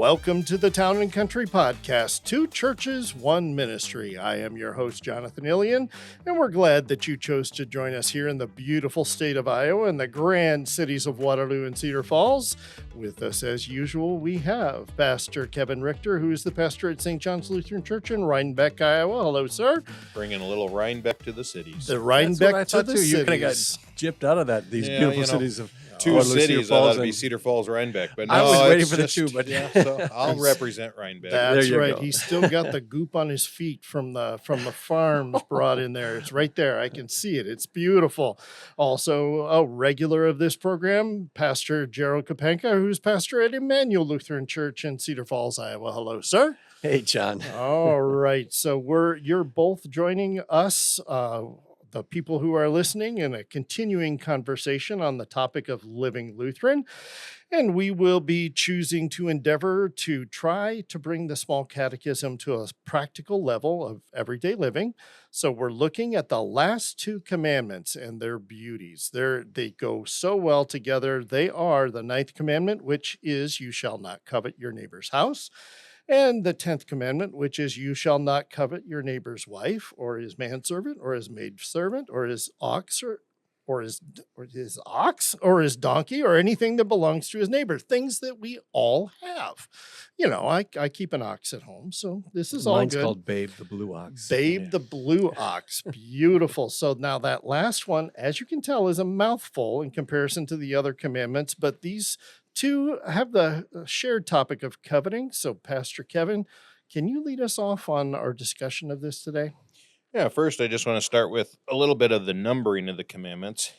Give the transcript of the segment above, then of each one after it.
Welcome to the Town and Country Podcast, Two Churches, One Ministry. I am your host, Jonathan Ilian, and we're glad that you chose to join us here in the beautiful state of Iowa and the grand cities of Waterloo and Cedar Falls. With us, as usual, we have Pastor Kevin Richter, who is the pastor at St. John's Lutheran Church in Rhinebeck, Iowa. Hello, sir. Bringing a little Rhinebeck to the cities. The Rhinebeck to the cities. You kind of got gypped out of that. These beautiful cities of two Waterloo, cities. Cedar Falls, That ought to be Cedar Falls, Rhinebeck. But no, I was waiting for just, the two, but yeah, so I'll represent Rhinebeck. That's right. Go. He's still got the goop on his feet from the farms brought in there. It's right there. I can see it. It's beautiful. Also, a regular of this program, Pastor Gerald Kapanka, who's pastor at Emmanuel Lutheran Church in Cedar Falls, Iowa. Hello, sir. Hey, John. All right. So you're both joining us, the people who are listening, in a continuing conversation on the topic of living Lutheran. And we will be choosing to endeavor to try to bring the small catechism to a practical level of everyday living. So we're looking at the last two commandments and their beauties. They go so well together. They are the 9th commandment, which is, you shall not covet your neighbor's house. And the 10th commandment, which is, you shall not covet your neighbor's wife, or his manservant, or his maidservant, or his ox, or his donkey, or anything that belongs to his neighbor. Things that we all have. You know, I keep an ox at home, so this is all good. Mine's called Babe the Blue Ox. Babe the Blue Ox. Beautiful. So now that last one, as you can tell, is a mouthful in comparison to the other commandments, but these two have the shared topic of coveting. So, Pastor Kevin, can you lead us off on our discussion of this today? Yeah, first I just want to start with a little bit of the numbering of the commandments.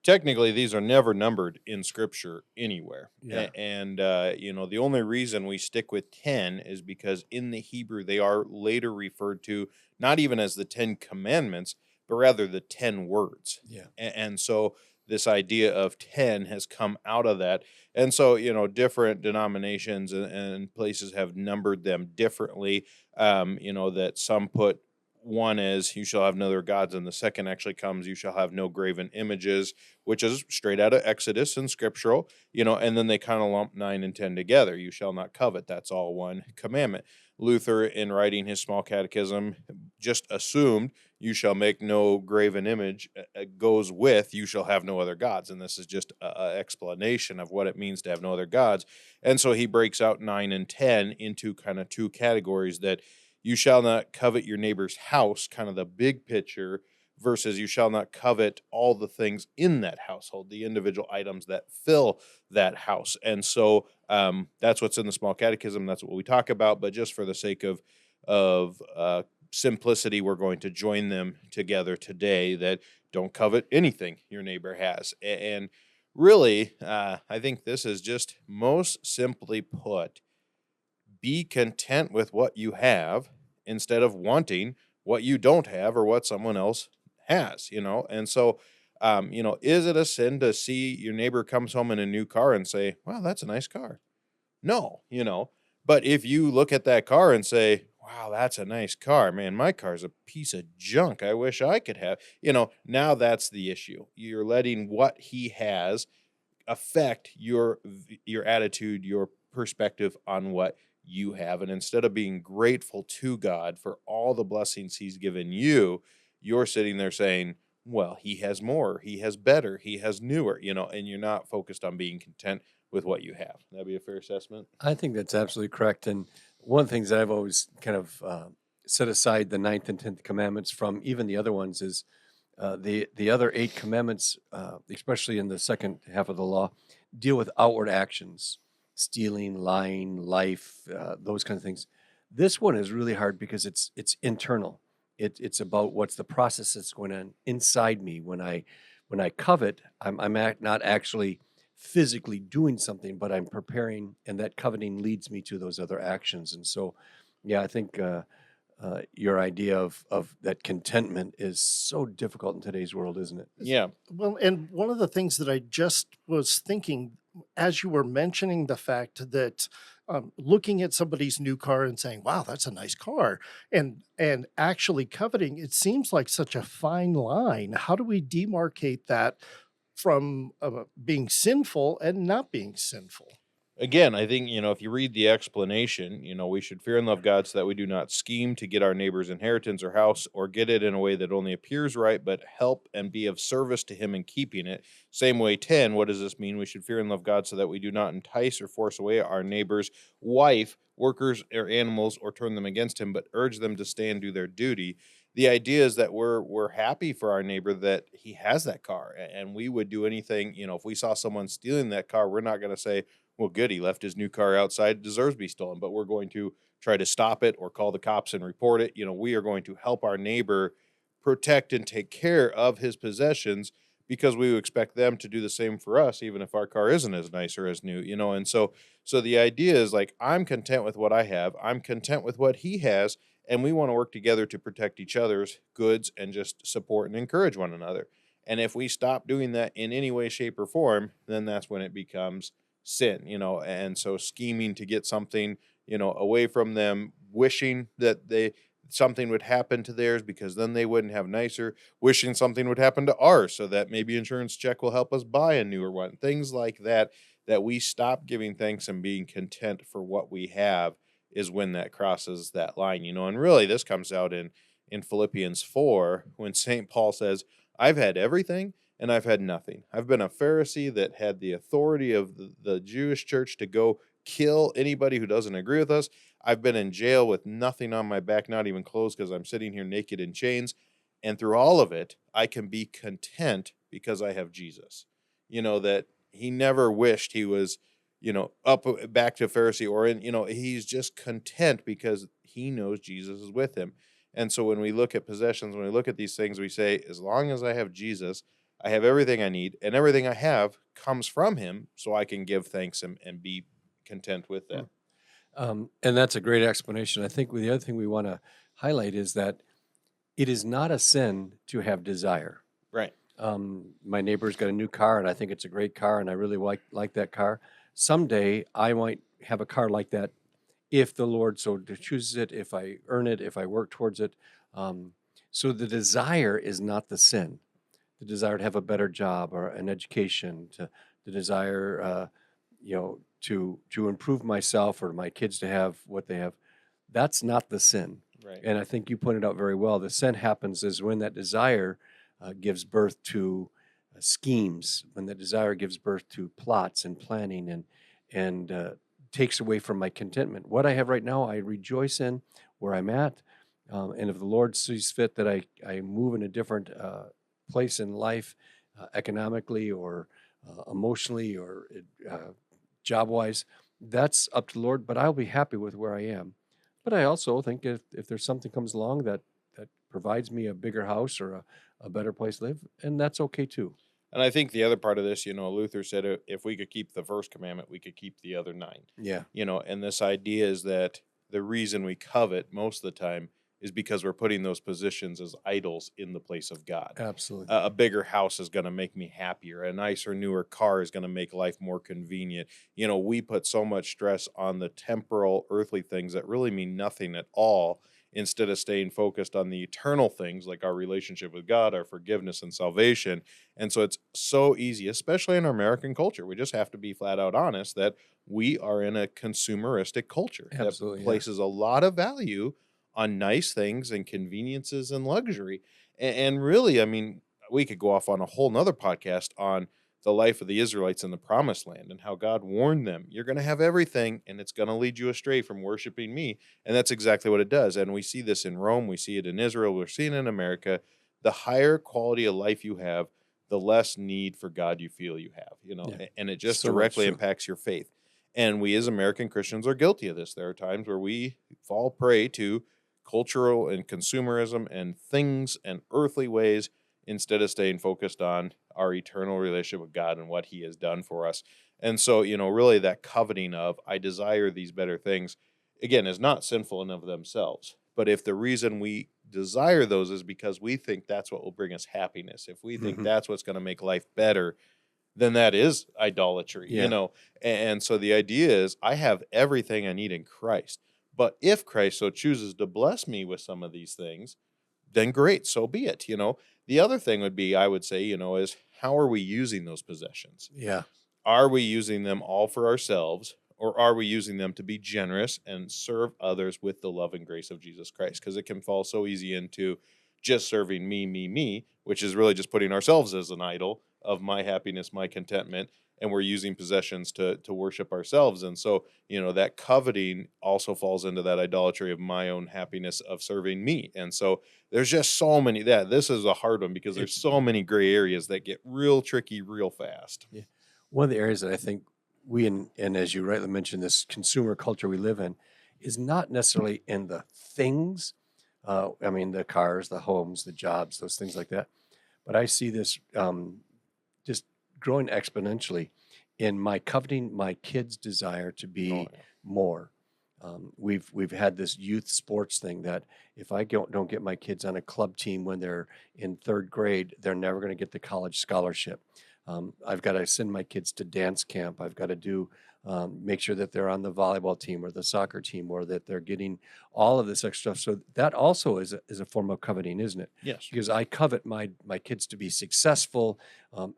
Technically these are never numbered in Scripture anywhere. Yeah. And the only reason we stick with 10 is because in the Hebrew they are later referred to not even as the 10 commandments, but rather the 10 words. Yeah. And so this idea of 10 has come out of that. And so, different denominations and places have numbered them differently. That some put one as, you shall have no other gods, and the second actually comes, you shall have no graven images, which is straight out of Exodus and scriptural, and then they kind of lump 9 and 10 together. You shall not covet. That's all one commandment. Luther, in writing his small catechism, just assumed you shall make no graven image goes with you shall have no other gods. And this is just an explanation of what it means to have no other gods. And so he breaks out 9 and 10 into kind of two categories, that you shall not covet your neighbor's house, kind of the big picture, versus you shall not covet all the things in that household, the individual items that fill that house. And so that's what's in the small catechism. That's what we talk about. But just for the sake of simplicity, we're going to join them together today, that don't covet anything your neighbor has. And really, I think this is just most simply put, be content with what you have instead of wanting what you don't have or what someone else has, And so, is it a sin to see your neighbor comes home in a new car and say, wow, that's a nice car? No, but if you look at that car and say, wow, that's a nice car, man, my car's a piece of junk, I wish I could have, now that's the issue. You're letting what he has affect your attitude, your perspective on what you have. And instead of being grateful to God for all the blessings he's given you, you're sitting there saying, well, he has more, he has better, he has newer, and you're not focused on being content with what you have. That'd be a fair assessment? I think that's absolutely correct. And one of the things that I've always kind of set aside the 9th and 10th commandments from even the other ones is the other 8 commandments, especially in the second half of the law, deal with outward actions, stealing, lying, life, those kind of things. This one is really hard because it's internal. It's about what's the process that's going on inside me. When I covet, I'm not actually physically doing something, but I'm preparing, and that coveting leads me to those other actions. And so, yeah, I think your idea of that contentment is so difficult in today's world, isn't it? Yeah. Well, and one of the things that I just was thinking as you were mentioning the fact that looking at somebody's new car and saying, wow, that's a nice car, and actually coveting, it seems like such a fine line. How do we demarcate that from being sinful and not being sinful? Again, I think, if you read the explanation, we should fear and love God so that we do not scheme to get our neighbor's inheritance or house or get it in a way that only appears right, but help and be of service to him in keeping it. Same way, 10, what does this mean? We should fear and love God so that we do not entice or force away our neighbor's wife, workers, or animals, or turn them against him, but urge them to stay and do their duty. The idea is that we're happy for our neighbor that he has that car, and we would do anything. If we saw someone stealing that car, we're not going to say, well, good, he left his new car outside, deserves to be stolen, but we're going to try to stop it or call the cops and report it. We are going to help our neighbor protect and take care of his possessions because we would expect them to do the same for us, even if our car isn't as nice or as new, and so the idea is like, I'm content with what I have. I'm content with what he has. And we want to work together to protect each other's goods and just support and encourage one another. And if we stop doing that in any way, shape, or form, then that's when it becomes sin, and so scheming to get something, away from them, wishing that something would happen to theirs because then they wouldn't have nicer, wishing something would happen to ours so that maybe insurance check will help us buy a newer one, things like that, that we stop giving thanks and being content for what we have is when that crosses that line, and really this comes out in Philippians 4 when St. Paul says, I've had everything and I've had nothing. I've been a Pharisee that had the authority of the Jewish church to go kill anybody who doesn't agree with us. I've been in jail with nothing on my back, not even clothes, because I'm sitting here naked in chains. And through all of it, I can be content because I have Jesus. That he never wished he was, up back to Pharisee or he's just content because he knows Jesus is with him. And so when we look at possessions, when we look at these things, we say, as long as I have Jesus, I have everything I need, and everything I have comes from him, so I can give thanks and be content with that. And that's a great explanation. I think the other thing we want to highlight is that it is not a sin to have desire. Right. My neighbor's got a new car, and I think it's a great car, and I really like that car. Someday, I might have a car like that if the Lord so chooses it, if I earn it, if I work towards it. So the desire is not the sin. The desire to have a better job or an education, the desire, to improve myself or my kids to have what they have. That's not the sin. Right. And I think you pointed out very well. The sin happens is when that desire gives birth to schemes, when that desire gives birth to plots and planning and takes away from my contentment. What I have right now, I rejoice in where I'm at. And if the Lord sees fit that I move in a different place in life, economically or emotionally or job-wise, that's up to the Lord, but I'll be happy with where I am. But I also think if there's something comes along that provides me a bigger house or a better place to live, and that's okay too. And I think the other part of this, Luther said if we could keep the first commandment, we could keep the other 9. Yeah. And this idea is that the reason we covet most of the time is because we're putting those positions as idols in the place of God. Absolutely. A bigger house is going to make me happier. A nicer, newer car is going to make life more convenient. We put so much stress on the temporal, earthly things that really mean nothing at all, instead of staying focused on the eternal things like our relationship with God, our forgiveness and salvation. And so it's so easy, especially in our American culture. We just have to be flat out honest that we are in a consumeristic culture Absolutely, that places a lot of value on nice things and conveniences and luxury. And really, I mean, we could go off on a whole nother podcast on the life of the Israelites in the promised land and how God warned them, you're going to have everything and it's going to lead you astray from worshiping me. And that's exactly what it does. And we see this in Rome. We see it in Israel. We're seeing it in America. The higher quality of life you have, the less need for God you feel you have, Yeah. and it just So much directly true. impacts your faith. And we as American Christians are guilty of this. There are times where we fall prey to cultural and consumerism and things and earthly ways instead of staying focused on our eternal relationship with God and what he has done for us. And so, really that coveting of I desire these better things, again, is not sinful in of themselves. But if the reason we desire those is because we think that's what will bring us happiness, if we think that's what's going to make life better, then that is idolatry, Yeah. And so the idea is I have everything I need in Christ. But if Christ so chooses to bless me with some of these things, then great, so be it, The other thing would be, I would say, is how are we using those possessions? Yeah. Are we using them all for ourselves, or are we using them to be generous and serve others with the love and grace of Jesus Christ? Because it can fall so easy into just serving me, which is really just putting ourselves as an idol of my happiness, my contentment, and we're using possessions to worship ourselves. And so, that coveting also falls into that idolatry of my own happiness of serving me. And so there's just so many this is a hard one because there's so many gray areas that get real tricky real fast. Yeah. One of the areas that I think we, and as you rightly mentioned, this consumer culture we live in is not necessarily in the things. I mean, the cars, the homes, the jobs, those things like that. But I see this just growing exponentially in my coveting my kids' desire to be more. We've had this youth sports thing that if I don't get my kids on a club team when they're in third grade, they're never going to get the college scholarship. I've got to send my kids to dance camp. I've got to do make sure that they're on the volleyball team or the soccer team, or that they're getting all of this extra stuff. So that also is a form of coveting, isn't it? Yes. Because I covet my kids to be successful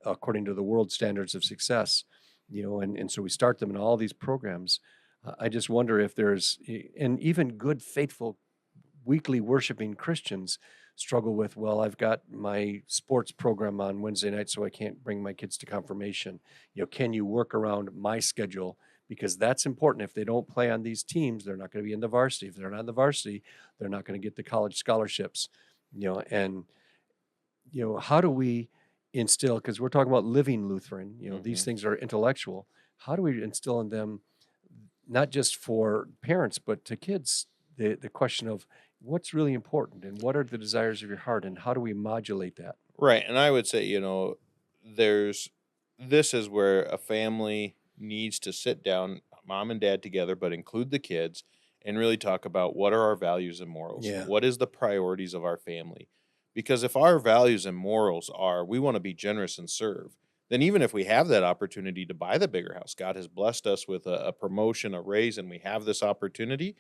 according to the world standards of success, and so we start them in all these programs. I just wonder if there's, and even good, faithful, weekly worshiping Christians struggle with, well, I've got my sports program on Wednesday night, so I can't bring my kids to confirmation. Can you work around my schedule? Because that's important. If they don't play on these teams, they're not going to be in the varsity. If they're not in the varsity, they're not going to get the college scholarships. And how do we instill, because we're talking about living Lutheran, these things are intellectual. How do we instill in them, not just for parents, but to kids, the question of what's really important and what are the desires of your heart and how do we modulate that? Right. And I would say, this is where a family needs to sit down, mom and dad together, but include the kids and really talk about what are our values and morals? Yeah. What is the priorities of our family? Because if our values and morals are, we want to be generous and serve, then even if we have that opportunity to buy the bigger house, God has blessed us with a promotion, a raise, and we have this opportunity.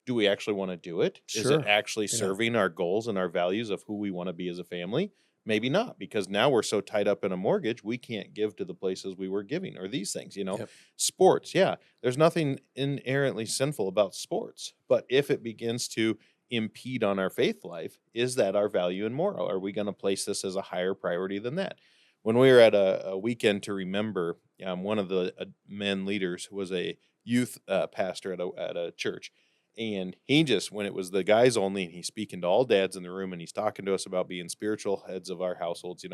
Do we actually want to do it? Is Sure. it actually serving our goals and our values of who we want to be as a family? Maybe not, because now we're so tied up in a mortgage, we can't give to the places we were giving or these things, Yep. Sports, yeah, there's nothing inherently sinful about sports. But if it begins to impede on our faith life, is that our value and moral? Are we going to place this as a higher priority than that? When we were at a weekend to remember, one of the men leaders was a youth pastor at a church. And he just, when it was the guys only, and he's speaking to all dads in the room, and he's talking to us about being spiritual heads of our households,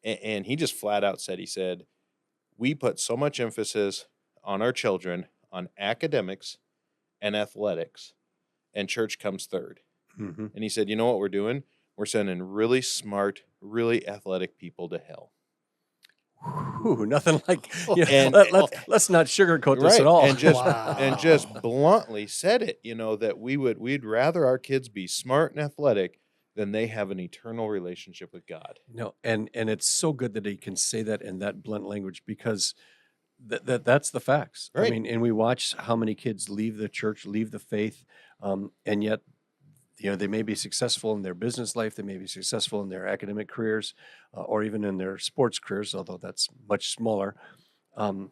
and he just flat out said, he said, we put so much emphasis on our children, on academics and athletics, and church comes third. Mm-hmm. And he said, you know what we're doing? We're sending really smart, really athletic people to hell. Ooh, nothing like, And let's not sugarcoat this at all. And just Wow. and just bluntly said it, that we'd rather our kids be smart and athletic than they have an eternal relationship with God. And it's so good that he can say that in that blunt language, because that's the facts. Right. I mean, and we watch how many kids leave the church, leave the faith, and yet they may be successful in their business life, they may be successful in their academic careers, or even in their sports careers, although that's much smaller. And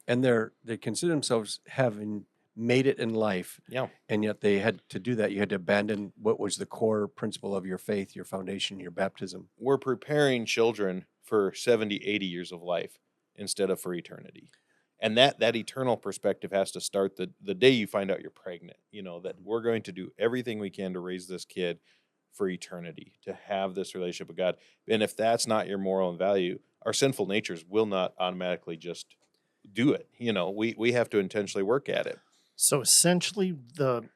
they consider themselves having made it in life. Yeah. And yet they had to do that. You had to abandon what was the core principle of your faith, your foundation, your baptism. We're preparing children for 70, 80 years of life instead of for eternity. And that eternal perspective has to start the day you find out you're pregnant, that we're going to do everything we can to raise this kid for eternity, to have this relationship with God. And if that's not your moral and value, our sinful natures will not automatically just do it. We have to intentionally work at it. So essentially, the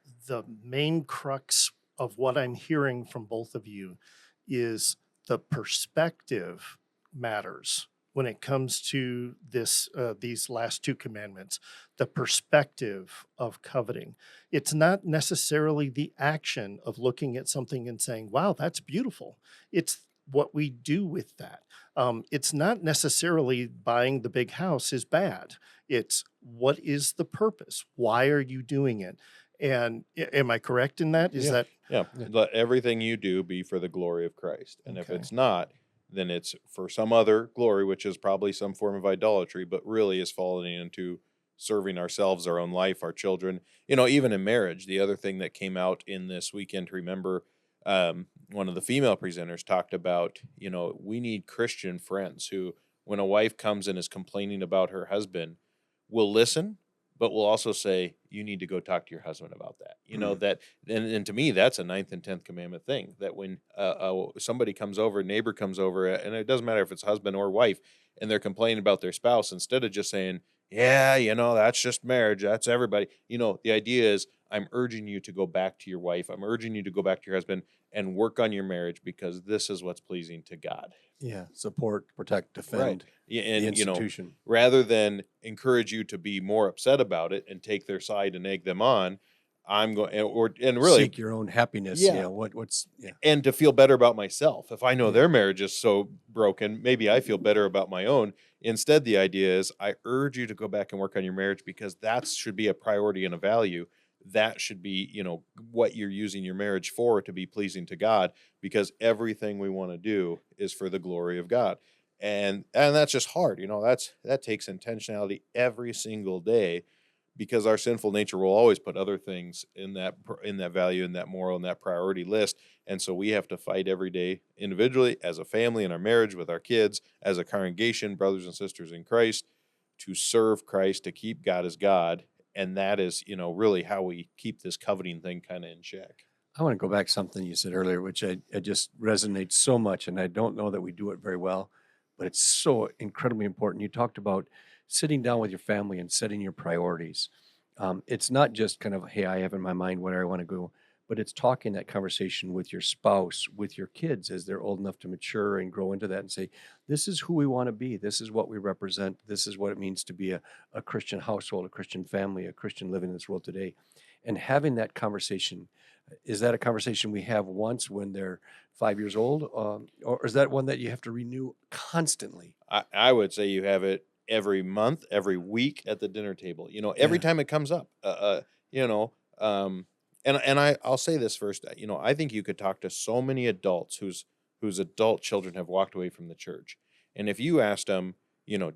main crux of what I'm hearing from both of you is the perspective matters when it comes to these last two commandments. The perspective of coveting. It's not necessarily the action of looking at something and saying, "Wow, that's beautiful." It's what we do with that. It's not necessarily buying the big house is bad. It's what is the purpose? Why are you doing it? And am I correct in that? Is that Let everything you do be for the glory of Christ. And if Okay. it's not, then it's for some other glory, which is probably some form of idolatry, but really is falling into serving ourselves, our own life, our children. Even in marriage, the other thing that came out in this weekend, remember, one of the female presenters talked about, we need Christian friends who, when a wife comes and is complaining about her husband, will listen, but will also say, you need to go talk to your husband about that. That, and to me, that's a 9th and 10th commandment thing, that when somebody comes over, a neighbor comes over, and it doesn't matter if it's husband or wife, and they're complaining about their spouse, instead of just saying, yeah, that's just marriage, that's everybody. The idea is, I'm urging you to go back to your wife. I'm urging you to go back to your husband and work on your marriage, because this is what's pleasing to God. Yeah, support, protect, Right. defend Yeah, the and institution. rather than encourage you to be more upset about it and take their side and egg them on, I'm going and really, Seek your own happiness. yeah, What's and to feel better about myself. If I know Yeah. their marriage is so broken, maybe I feel better about my own. Instead, the idea is, I urge you to go back and work on your marriage, because that should be a priority and a value. That should be, what you're using your marriage for, to be pleasing to God, because everything we want to do is for the glory of God. And that's just hard. That takes intentionality every single day, because our sinful nature will always put other things in that value, in that moral, in that priority list. And so we have to fight every day, individually, as a family, in our marriage, with our kids, as a congregation, brothers and sisters in Christ, to serve Christ, to keep God as God. And that is, really how we keep this coveting thing kind of in check. I want to go back to something you said earlier, which I just resonates so much, and I don't know that we do it very well, but it's so incredibly important. You talked about sitting down with your family and setting your priorities. It's not just kind of, hey, I have in my mind where I want to go, but it's talking that conversation with your spouse, with your kids as they're old enough to mature and grow into that, and say, this is who we want to be. This is what we represent. This is what it means to be a Christian household, a Christian family, a Christian living in this world today. And having that conversation, is that a conversation we have once when they're 5 years old, or is that one that you have to renew constantly? I would say you have it every month, every week at the dinner table. Every Yeah. time it comes up. I'll say this first. I think you could talk to so many adults whose adult children have walked away from the church, and if you asked them,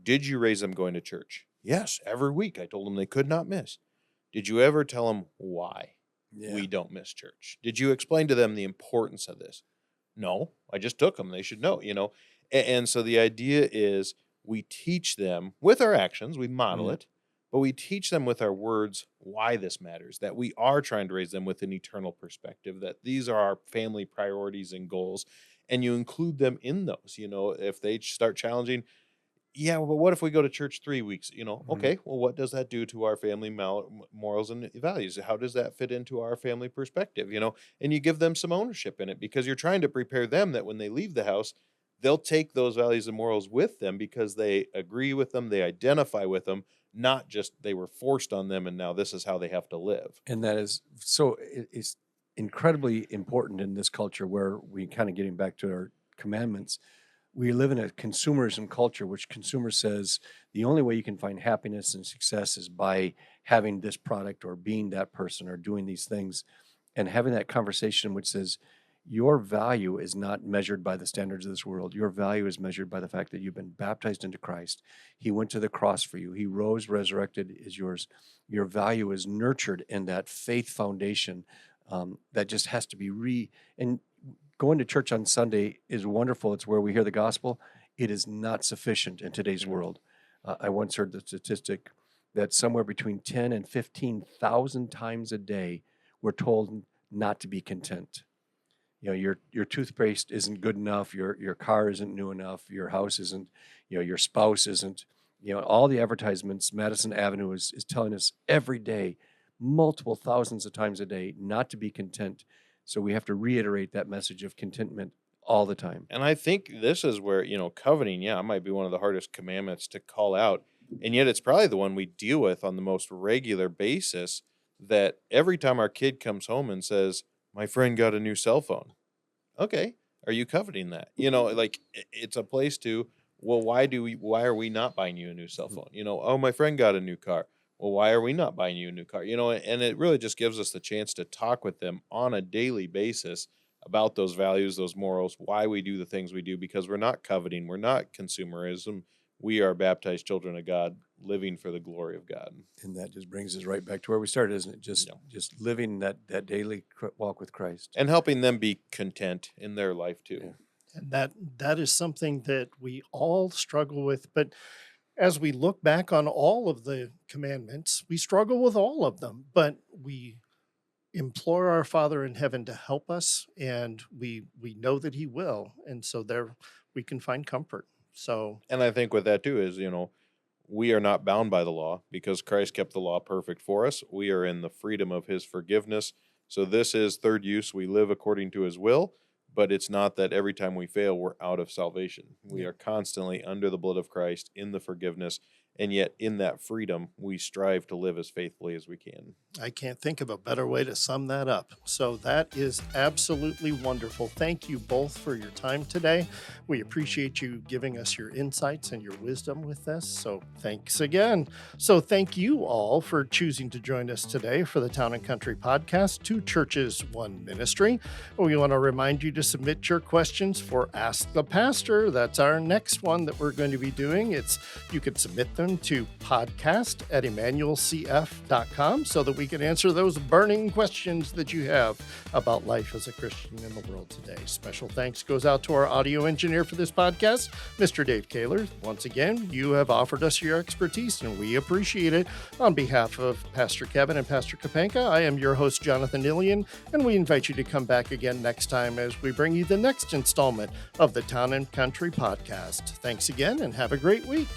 did you raise them going to church? Yes, every week. I told them they could not miss. Did you ever tell them why Yeah. we don't miss church? Did you explain to them the importance of this? No, I just took them. They should know. And so the idea is, we teach them with our actions, we model Mhm. it, but we teach them with our words why this matters, that we are trying to raise them with an eternal perspective, that these are our family priorities and goals, and you include them in those. If they start challenging, yeah, well, what if we go to church 3 weeks? Okay, well, what does that do to our family morals and values? How does that fit into our family perspective? And you give them some ownership in it, because you're trying to prepare them that when they leave the house, they'll take those values and morals with them, because they agree with them, they identify with them, not just they were forced on them and now this is how they have to live. And that is so, it's incredibly important in this culture where we kind of getting back to our commandments. We live in a consumerism culture, which consumer says the only way you can find happiness and success is by having this product or being that person or doing these things, and having that conversation which says your value is not measured by the standards of this world. Your value is measured by the fact that you've been baptized into Christ. He went to the cross for you. He rose, resurrected, is yours. Your value is nurtured in that faith foundation that just has to be and going to church on Sunday is wonderful. It's where we hear the gospel. It is not sufficient in today's world. I once heard the statistic that somewhere between 10 and 15,000 times a day we're told not to be content. Your toothpaste isn't good enough, your car isn't new enough, your house isn't, your spouse isn't, all the advertisements. Madison Avenue is telling us every day, multiple thousands of times a day, not to be content. So we have to reiterate that message of contentment all the time. And I think this is where, coveting, yeah, might be one of the hardest commandments to call out. And yet it's probably the one we deal with on the most regular basis, that every time our kid comes home and says, my friend got a new cell phone. Okay. Are you coveting that? Like, it's a place to, well, why are we not buying you a new cell phone? Oh, my friend got a new car. Well, why are we not buying you a new car? And it really just gives us the chance to talk with them on a daily basis about those values, those morals, why we do the things we do, because we're not coveting, we're not consumerism. We are baptized children of God, living for the glory of God. And that just brings us right back to where we started, isn't it? Just Yeah. just living that daily walk with Christ. And helping them be content in their life too. Yeah. And that is something that we all struggle with. But as we look back on all of the commandments, we struggle with all of them, but we implore our Father in heaven to help us, and we know that he will. And so there we can find comfort. So And I think with that too is, we are not bound by the law because Christ kept the law perfect for us. We are in the freedom of his forgiveness. So this is third use. We live according to his will, but it's not that every time we fail, we're out of salvation. We are constantly under the blood of Christ in the forgiveness. And yet in that freedom, we strive to live as faithfully as we can. I can't think of a better way to sum that up. So that is absolutely wonderful. Thank you both for your time today. We appreciate you giving us your insights and your wisdom with this. So thanks again. So thank you all for choosing to join us today for the Town and Country Podcast, Two Churches, One Ministry. We want to remind you to submit your questions for Ask the Pastor. That's our next one that we're going to be doing. You could submit them to podcast@emmanuelcf.com so that we can answer those burning questions that you have about life as a Christian in the world today. Special thanks goes out to our audio engineer for this podcast, Mr. Dave Kaler. Once again, you have offered us your expertise and we appreciate it. On behalf of Pastor Kevin and Pastor Kapanka, I am your host, Jonathan Ilian, and we invite you to come back again next time as we bring you the next installment of the Town and Country Podcast. Thanks again and have a great week.